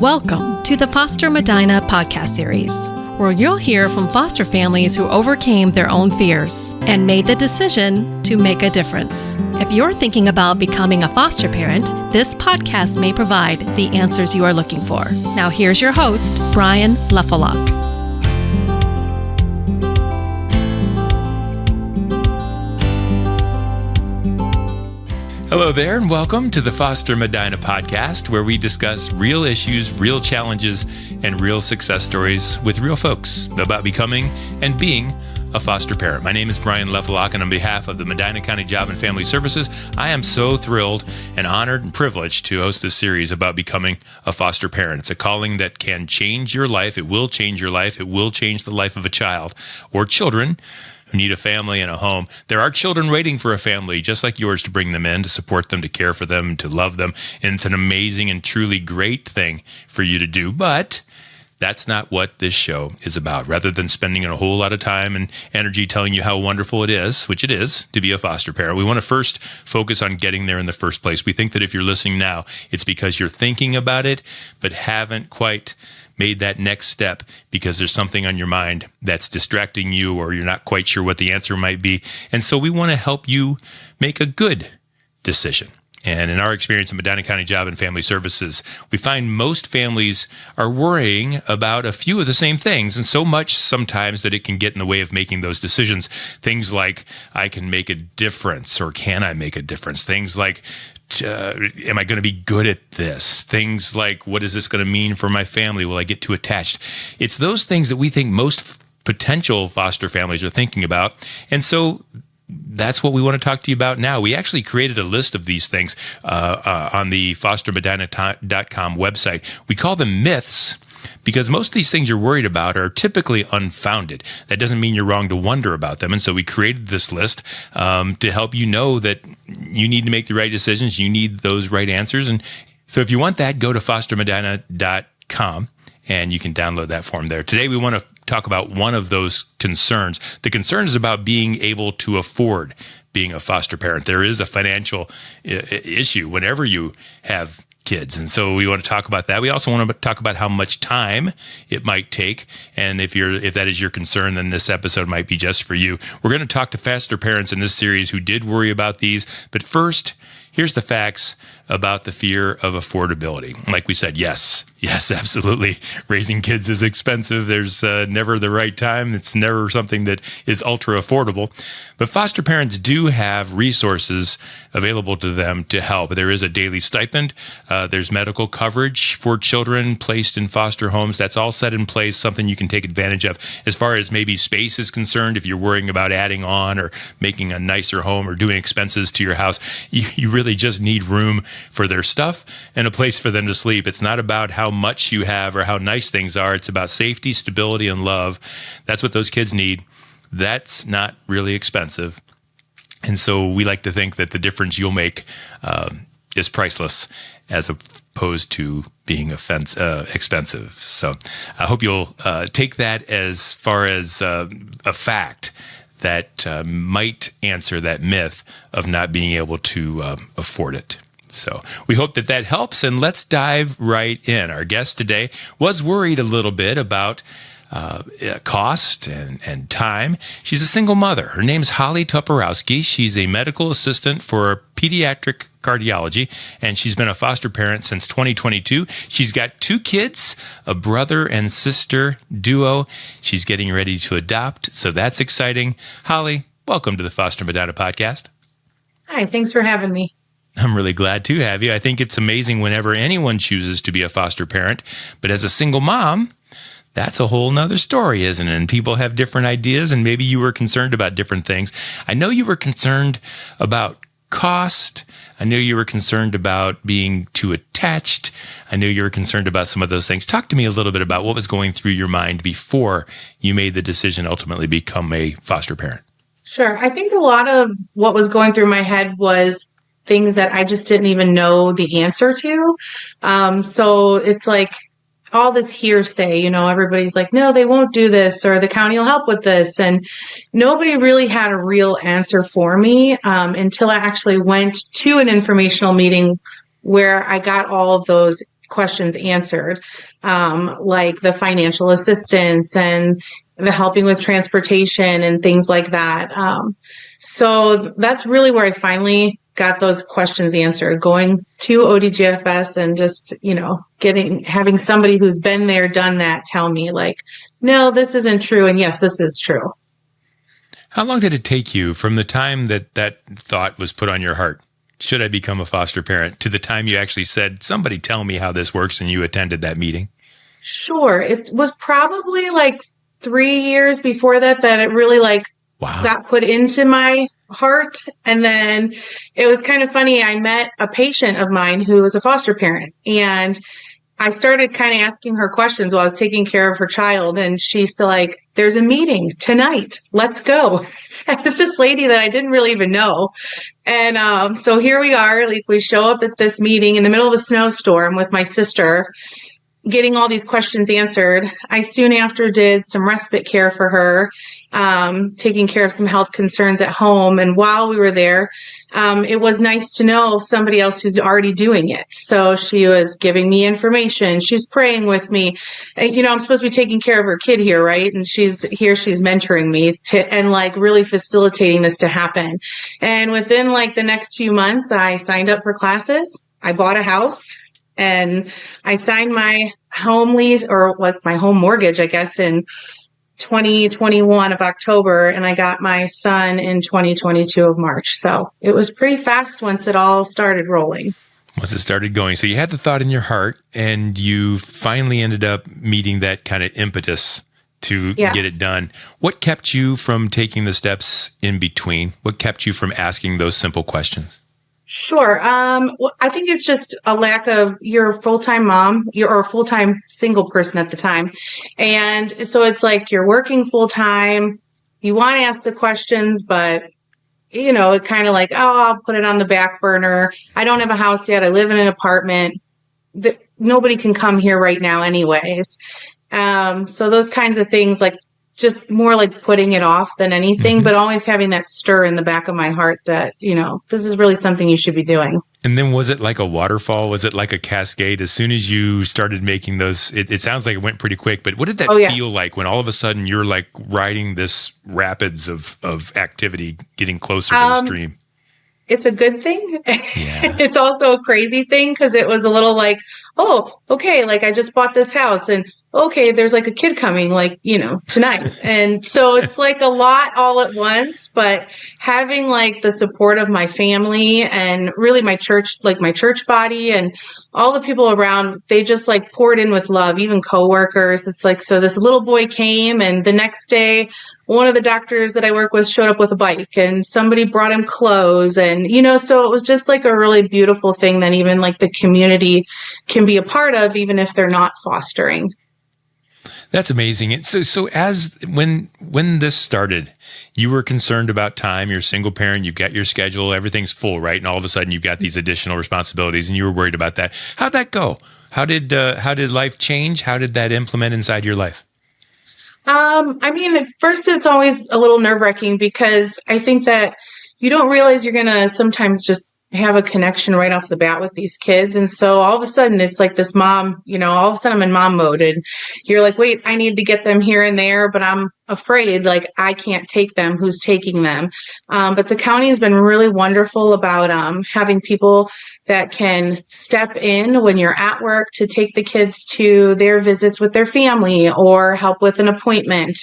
Welcome to the Foster Medina podcast series, where you'll hear from foster families who overcame their own fears and made the decision to make a difference. If you're thinking about becoming a foster parent, this podcast may provide the answers you are looking for. Now here's your host, Bryan Lefelhoc. Hello there, and welcome to the Foster Medina podcast, where we discuss real issues, real challenges, and real success stories with real folks about becoming and being a foster parent. My name is Bryan Lefelhoc, and on behalf of the Medina County Job and Family Services, I am so thrilled and honored and privileged to host this series about becoming a foster parent. It's a calling that can change your life. It will change your life. It will change the life of a child or children who need a family and a home. There are children waiting for a family just like yours to bring them in, to support them, to care for them, to love them. And it's an amazing and truly great thing for you to do. But that's not what this show is about. Rather than spending a whole lot of time and energy telling you how wonderful it is, which it is, to be a foster parent, we want to first focus on getting there in the first place. We think that if you're listening now, it's because you're thinking about it, but haven't quite made that next step because there's something on your mind that's distracting you, or you're not quite sure what the answer might be. And so we want to help you make a good decision. And in our experience in Medina County Job and Family Services, we find most families are worrying about a few of the same things, and so much sometimes that it can get in the way of making those decisions. Things like, I can make a difference, or can I make a difference? Things like, am I going to be good at this? Things like, what is this going to mean for my family? Will I get too attached? It's those things that we think most potential foster families are thinking about. And so that's what we want to talk to you about now. We actually created a list of these things on the fostermedina.com website. We call them myths because most of these things you're worried about are typically unfounded. That doesn't mean you're wrong to wonder about them. And so we created this list to help you know that you need to make the right decisions. You need those right answers. And so if you want that, go to fostermedina.com and you can download that form there. Today, we want to talk about one of those concerns. The concern is about being able to afford being a foster parent. There is a financial issue whenever you have kids. And so we want to talk about that. We also want to talk about how much time it might take. And if that is your concern, then this episode might be just for you. We're going to talk to foster parents in this series who did worry about these. But first, here's the facts about the fear of affordability. Like we said, yes, absolutely. Raising kids is expensive. There's never the right time. It's never something that is ultra affordable. But foster parents do have resources available to them to help. There is a daily stipend. There's medical coverage for children placed in foster homes. That's all set in place, something you can take advantage of. As far as maybe space is concerned, if you're worrying about adding on or making a nicer home or doing expenses to your house, you really just need room for their stuff and a place for them to sleep. It's not about how much you have or how nice things are. It's about safety, stability, and love. That's what those kids need. That's not really expensive. And so we like to think that the difference you'll make is priceless as opposed to being expensive. So I hope you'll take that as far as a fact that might answer that myth of not being able to afford it. So we hope that helps, and let's dive right in. Our guest today was worried a little bit about cost and time. She's a single mother. Her name's Holly Toporowski. She's a medical assistant for pediatric cardiology, and she's been a foster parent since 2022. She's got 2 kids, a brother and sister duo. She's getting ready to adopt, so that's exciting. Holly, welcome to the Foster Medina podcast. Hi, thanks for having me. I'm really glad to have you. I think it's amazing whenever anyone chooses to be a foster parent, but as a single mom, that's a whole nother story, isn't it? And people have different ideas, and maybe you were concerned about different things. I know you were concerned about cost. I know you were concerned about being too attached. I know you were concerned about some of those things. Talk to me a little bit about what was going through your mind before you made the decision to ultimately become a foster parent. Sure. I think a lot of what was going through my head was things that I just didn't even know the answer to. So it's like all this hearsay, everybody's like, no, they won't do this, or the county will help with this. And nobody really had a real answer for me until I actually went to an informational meeting where I got all of those questions answered, like the financial assistance and the helping with transportation and things like that. So that's really where I finally got those questions answered, going to ODGFS and just, having somebody who's been there, done that, tell me like, no, this isn't true. And yes, this is true. How long did it take you from the time that thought was put on your heart, should I become a foster parent, to the time you actually said, somebody tell me how this works, and you attended that meeting? Sure. It was probably like 3 years before that it really got put into my heart. And then it was kind of funny. I met a patient of mine who was a foster parent, and I started kind of asking her questions while I was taking care of her child. And she's still like, there's a meeting tonight. Let's go. And it's this lady that I didn't really even know. And so here we are, like we show up at this meeting in the middle of a snowstorm with my sister, getting all these questions answered. I soon after did some respite care for her, taking care of some health concerns at home. And while we were there, it was nice to know somebody else who's already doing it. So she was giving me information. She's praying with me. And, I'm supposed to be taking care of her kid here, right? And she's mentoring me and like really facilitating this to happen. And within like the next few months, I signed up for classes. I bought a house. And I signed my home lease, or like my home mortgage, I guess, in 2021 of October. And I got my son in 2022 of March. So it was pretty fast once it all started rolling. Once it started going. So you had the thought in your heart, and you finally ended up meeting that kind of impetus to get it done. What kept you from taking the steps in between? What kept you from asking those simple questions? Sure. Well, I think it's just a lack of, you're a full-time mom, you're a full-time single person at the time. And so it's like you're working full-time, you want to ask the questions, but it kind of like, I'll put it on the back burner. I don't have a house yet. I live in an apartment. Nobody can come here right now anyways. So those kinds of things, like just more like putting it off than anything, but always having that stir in the back of my heart that, this is really something you should be doing. And then was it like a waterfall? Was it like a cascade? As soon as you started making those, it sounds like it went pretty quick, but what did that feel like when all of a sudden you're like riding this rapids of activity, getting closer to the stream? It's a good thing. Yeah. It's also a crazy thing because it was a little like, oh, okay, like I just bought this house and okay, there's like a kid coming like, tonight. And so it's like a lot all at once, but having like the support of my family and really my church, like my church body and all the people around, they just like poured in with love, even coworkers. It's like, so this little boy came, and the next day, one of the doctors that I work with showed up with a bike, and somebody brought him clothes. And, so it was just like a really beautiful thing that even like the community can be a part of, even if they're not fostering. That's amazing. And so as when this started, you were concerned about time. You're a single parent. You've got your schedule. Everything's full, right? And all of a sudden, you've got these additional responsibilities, and you were worried about that. How'd that go? How did life change? How did that implement inside your life? At first, it's always a little nerve-wracking because I think that you don't realize you're gonna sometimes just have a connection right off the bat with these kids. And so all of a sudden it's like this mom, all of a sudden I'm in mom mode, and you're like, wait, I need to get them here and there, but I'm afraid like I can't take them. Who's taking them? But the county has been really wonderful about having people that can step in when you're at work to take the kids to their visits with their family or help with an appointment.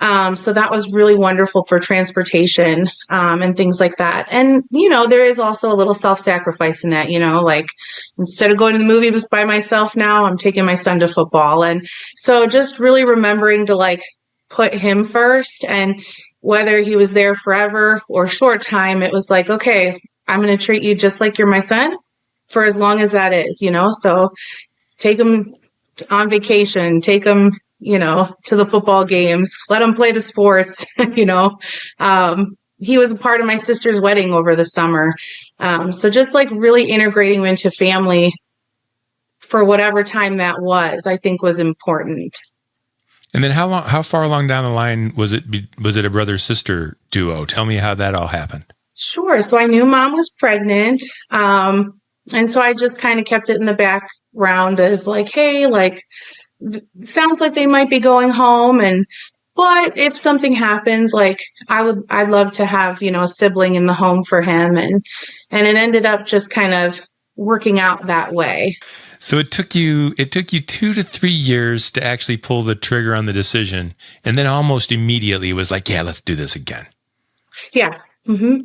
So that was really wonderful for transportation and things like that. And, there is also a little self-sacrifice in that, like instead of going to the movies by myself now, I'm taking my son to football. And so just really remembering to like put him first, and whether he was there forever or short time, it was like, okay, I'm going to treat you just like you're my son for as long as that is, so take him on vacation, take him, to the football games, let him play the sports, he was a part of my sister's wedding over the summer. So just like really integrating him into family for whatever time that was, I think was important. And then how far along down the line was it a brother-sister duo? Tell me how that all happened. Sure. So I knew mom was pregnant. And so I just kind of kept it in the background of like, hey, like, sounds like they might be going home. But if something happens, like I'd love to have, a sibling in the home for him. And it ended up just kind of working out that way. So it took you 2 to 3 years to actually pull the trigger on the decision. And then almost immediately it was like, yeah, let's do this again. Yeah. Mm-hmm.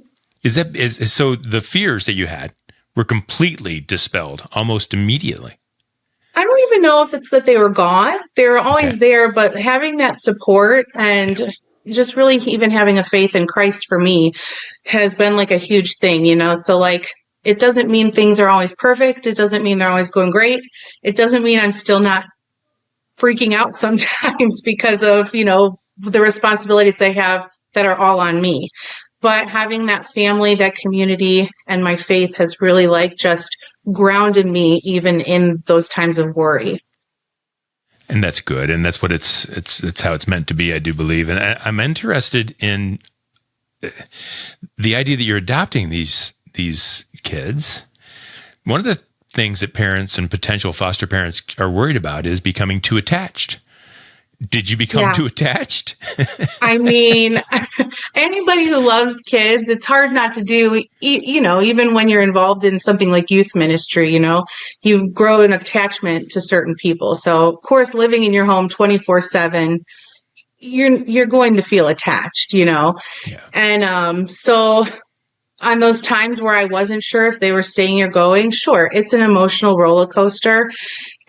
So the fears that you had were completely dispelled almost immediately? I don't even know if it's that they were gone. They were always there, but having that support and just really even having a faith in Christ for me has been like a huge thing, So like, it doesn't mean things are always perfect. It doesn't mean they're always going great. It doesn't mean I'm still not freaking out sometimes because of, the responsibilities I have that are all on me. But having that family, that community, and my faith has really like just grounded me even in those times of worry. And that's good. And that's what it's how it's meant to be, I do believe. And I'm interested in the idea that you're adopting these kids. One of the things that parents and potential foster parents are worried about is becoming too attached. Did you become too attached? I mean, anybody who loves kids, it's hard not to do, even when you're involved in something like youth ministry, you grow an attachment to certain people. So of course, living in your home 24/7, you're going to feel attached, Yeah. And so on those times where I wasn't sure if they were staying or going, sure, it's an emotional roller coaster.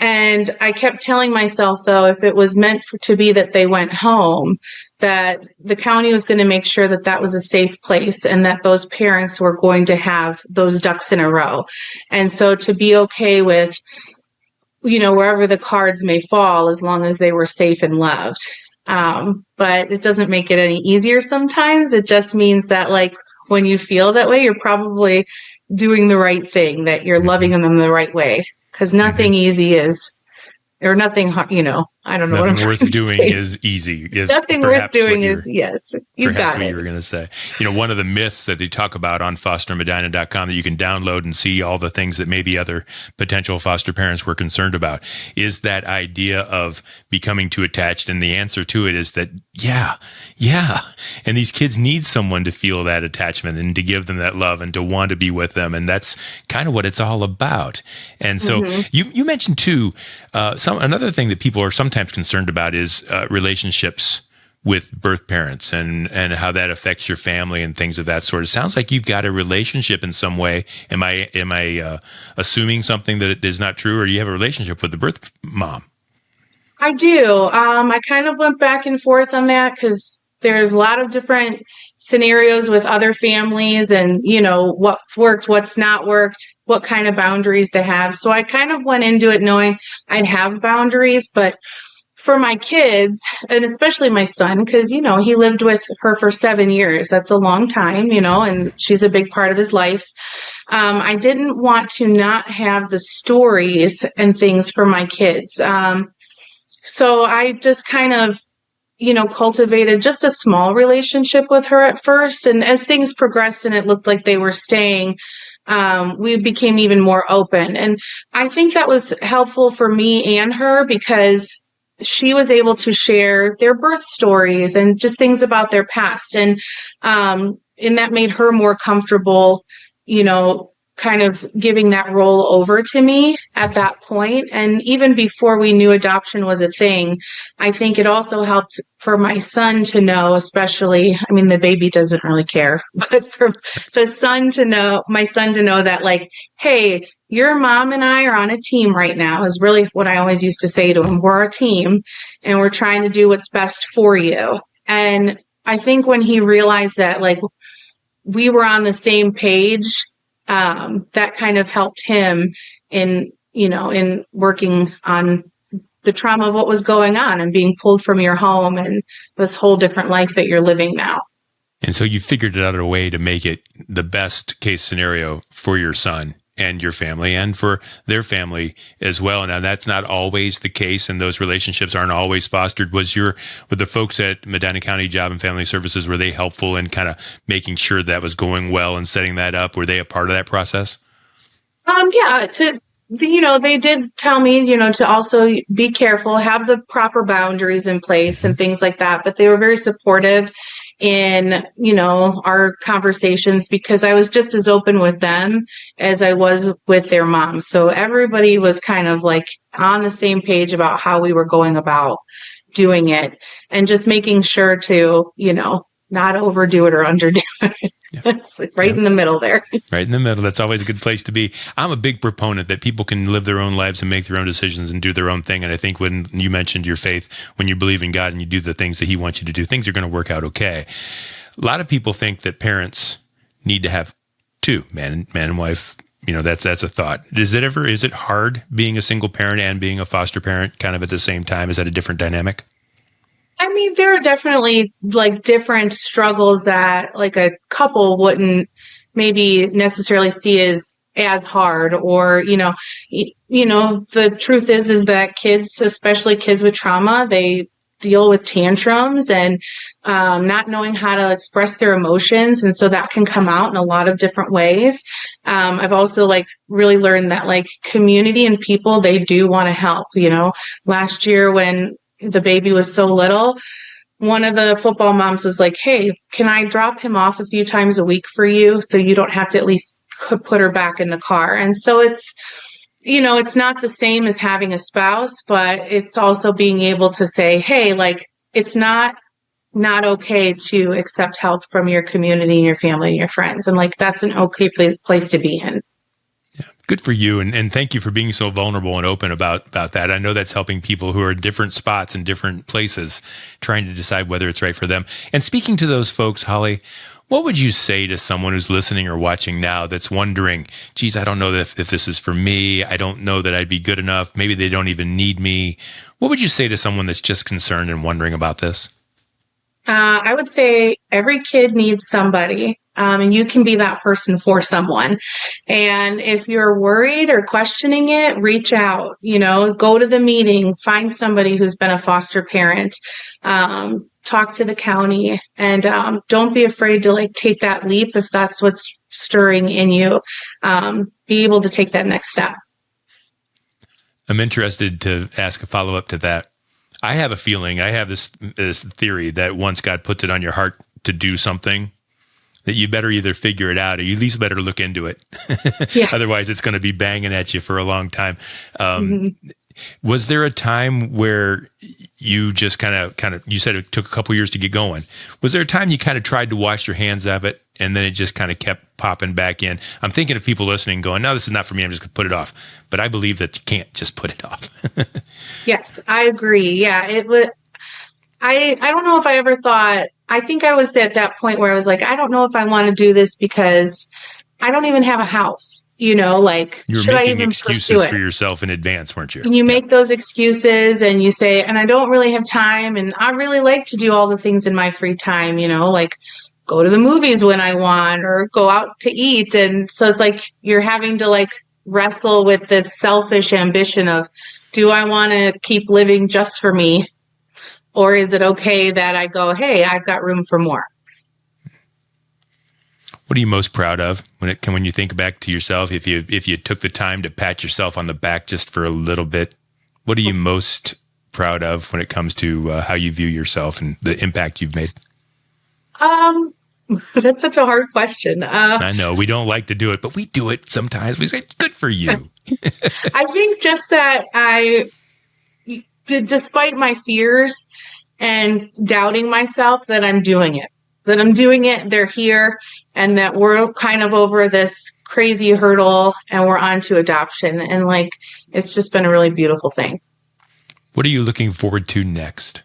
And I kept telling myself, though, if it was meant to be that they went home, that the county was going to make sure that that was a safe place and that those parents were going to have those ducks in a row. And so to be okay with, wherever the cards may fall, as long as they were safe and loved. But it doesn't make it any easier sometimes. It just means that, like, when you feel that way, you're probably doing the right thing, that you're loving them the right way. Because nothing easy is, or nothing, I don't know nothing what I'm worth doing say. is easy. Nothing worth doing is, yes, you got it. You were going to say. One of the myths that they talk about on fostermedina.com that you can download and see all the things that maybe other potential foster parents were concerned about is that idea of becoming too attached. And the answer to it is that, yeah. And these kids need someone to feel that attachment and to give them that love and to want to be with them. And that's kind of what it's all about. And so you mentioned too, another thing that people are sometimes concerned about is relationships with birth parents and how that affects your family and things of that sort. It sounds like you've got a relationship in some way. Am I assuming something that is not true, or do you have a relationship with the birth mom? I do. I kind of went back and forth on that because there's a lot of different scenarios with other families and, what's worked, what's not worked, what kind of boundaries to have. So I kind of went into it knowing I'd have boundaries, but for my kids, and especially my son, because, he lived with her for 7 years. That's a long time, and she's a big part of his life. I didn't want to not have the stories and things for my kids. So I just kind of, cultivated just a small relationship with her at first. And as things progressed and it looked like they were staying, we became even more open. And I think that was helpful for me and her because she was able to share their birth stories and just things about their past. And that made her more comfortable, kind of giving that role over to me at that point. And even before we knew adoption was a thing, I think it also helped for my son to know, especially, the baby doesn't really care, but for my son to know that, like, hey, your mom and I are on a team right now is really what I always used to say to him. We're a team and we're trying to do what's best for you. And I think when he realized that, like, we were on the same page, that kind of helped him in working on the trauma of what was going on and being pulled from your home and this whole different life that you're living now. And so you figured out a way to make it the best case scenario for your son and your family and for their family as well. And now that's not always the case, and those relationships aren't always fostered. With the folks at Medina County Job and Family Services, were they helpful in kind of making sure that was going well and setting that up? Were they a part of that process? Yeah, they did tell me, to also be careful, have the proper boundaries in place and things like that. But they were very supportive in, our conversations because I was just as open with them as I was with their mom. So everybody was kind of like on the same page about how we were going about doing it and just making sure to, not overdo it or underdo it. Yeah. It's like right in the middle there. Right in the middle. That's always a good place to be. I'm a big proponent that people can live their own lives and make their own decisions and do their own thing. And I think when you mentioned your faith, when you believe in God and you do the things that he wants you to do, things are going to work out okay. A lot of people think that parents need to have two, man and wife. That's a thought. Is it hard being a single parent and being a foster parent kind of at the same time? Is that a different dynamic? I mean, there are definitely like different struggles that like a couple wouldn't maybe necessarily see as hard or, the truth is that kids, especially kids with trauma, they deal with tantrums and not knowing how to express their emotions. And so that can come out in a lot of different ways. I've also like really learned that like community and people, they do want to help. Last year when the baby was so little, one of the football moms was like, hey, can I drop him off a few times a week for you so you don't have to at least put her back in the car? And so it's not the same as having a spouse, but it's also being able to say, hey, like, it's not okay to accept help from your community and your family and your friends. And like, that's an okay place to be in. Yeah. Good for you. And thank you for being so vulnerable and open about that. I know that's helping people who are in different spots and different places trying to decide whether it's right for them. And speaking to those folks, Holly, what would you say to someone who's listening or watching now that's wondering, geez, I don't know if this is for me. I don't know that I'd be good enough. Maybe they don't even need me. What would you say to someone that's just concerned and wondering about this? I would say every kid needs somebody, and you can be that person for someone. And if you're worried or questioning it, reach out, go to the meeting, find somebody who's been a foster parent, talk to the county, and don't be afraid to like take that leap if that's what's stirring in you. Be able to take that next step. I'm interested to ask a follow-up to that. I have a feeling, I have this theory that once God puts it on your heart to do something, that you better either figure it out or you at least better look into it. Yes. Otherwise, it's going to be banging at you for a long time. Was there a time where you just kind of, you said it took a couple years to get going. Was there a time you kind of tried to wash your hands of it and then it just kind of kept popping back in? I'm thinking of people listening going, no, this is not for me. I'm just going to put it off. But I believe that you can't just put it off. Yes, I agree. Yeah, it was. I don't know if I ever thought, I think I was at that point where I was like, I don't know if I want to do this because I don't even have a house, like, you were should I making even excuses for yourself in advance, weren't you? And you make those excuses and you say, and I don't really have time. And I really like to do all the things in my free time, like go to the movies when I want or go out to eat. And so it's like, you're having to like wrestle with this selfish ambition of, do I want to keep living just for me? Or is it okay that I go, hey, I've got room for more? What are you most proud of when you think back to yourself? If you took the time to pat yourself on the back just for a little bit, what are you most proud of when it comes to how you view yourself and the impact you've made? That's such a hard question. I know we don't like to do it, but we do it sometimes. We say, good for you. I think just that despite my fears and doubting myself, that I'm doing it. They're here, and that we're kind of over this crazy hurdle and we're on to adoption. And like, it's just been a really beautiful thing. What are you looking forward to next?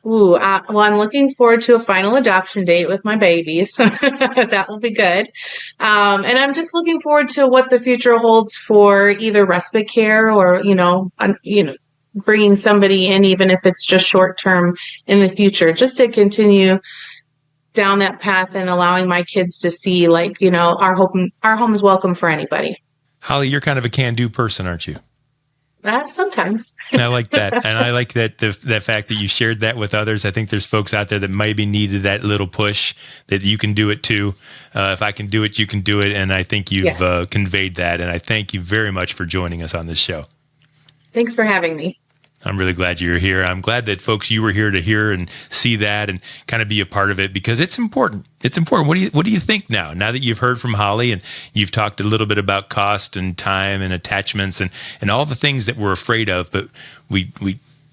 Well, I'm looking forward to a final adoption date with my babies. That will be good. And I'm just looking forward to what the future holds for either respite care or, bringing somebody in, even if it's just short term in the future, just to continue down that path and allowing my kids to see, like, our home is welcome for anybody. Holly, you're kind of a can-do person, aren't you? Sometimes. I like that. And I like that the fact that you shared that with others. I think there's folks out there that maybe needed that little push that you can do it too. If I can do it, you can do it. And I think you've conveyed that. And I thank you very much for joining us on this show. Thanks for having me. I'm really glad you're here. I'm glad that folks, you were here to hear and see that and kind of be a part of it because it's important. It's important. What do you think now that you've heard from Holly and you've talked a little bit about cost and time and attachments and all the things that we're afraid of, but we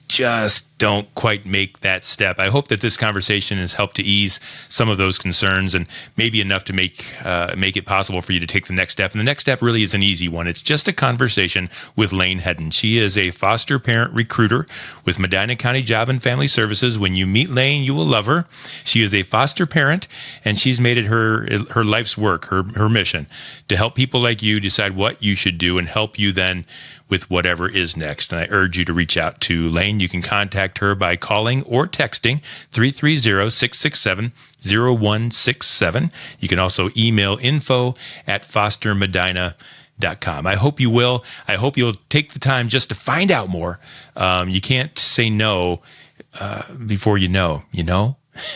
just don't quite make that step. I hope that this conversation has helped to ease some of those concerns and maybe enough to make it possible for you to take the next step. And the next step really is an easy one. It's just a conversation with Lane Hedden. She is a foster parent recruiter with Medina County Job and Family Services. When you meet Lane, you will love her. She is a foster parent, and she's made it her life's work, her mission, to help people like you decide what you should do and help you then with whatever is next. And I urge you to reach out to Lane. You can contact her by calling or texting 330-667-0167. You can also email info@fostermedina.com. I hope you will. I hope you'll take the time just to find out more. You can't say no before you know.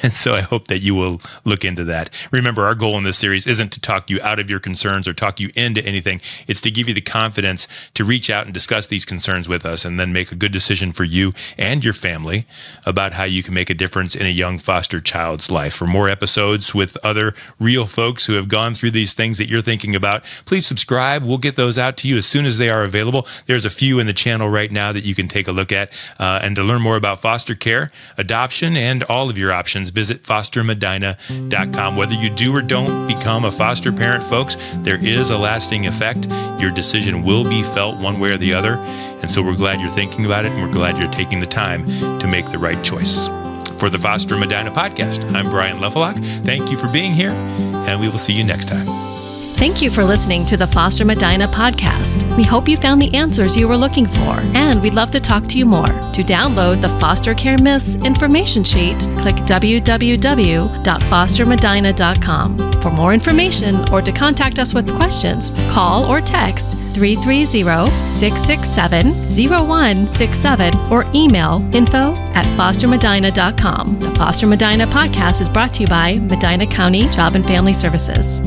And so I hope that you will look into that. Remember, our goal in this series isn't to talk you out of your concerns or talk you into anything. It's to give you the confidence to reach out and discuss these concerns with us and then make a good decision for you and your family about how you can make a difference in a young foster child's life. For more episodes with other real folks who have gone through these things that you're thinking about, please subscribe. We'll get those out to you as soon as they are available. There's a few in the channel right now that you can take a look at. And to learn more about foster care, adoption, and all of your options, visit fostermedina.com. Whether you do or don't become a foster parent, folks, there is a lasting effect. Your decision will be felt one way or the other. And so we're glad you're thinking about it, and we're glad you're taking the time to make the right choice. For the Foster Medina podcast, I'm Bryan Lefelhoc. Thank you for being here, and we will see you next time. Thank you for listening to the Foster Medina podcast. We hope you found the answers you were looking for, and we'd love to talk to you more. To download the Foster Care Myths information sheet, click www.fostermedina.com. For more information or to contact us with questions, call or text 330-667-0167 or email info@fostermedina.com. The Foster Medina podcast is brought to you by Medina County Job and Family Services.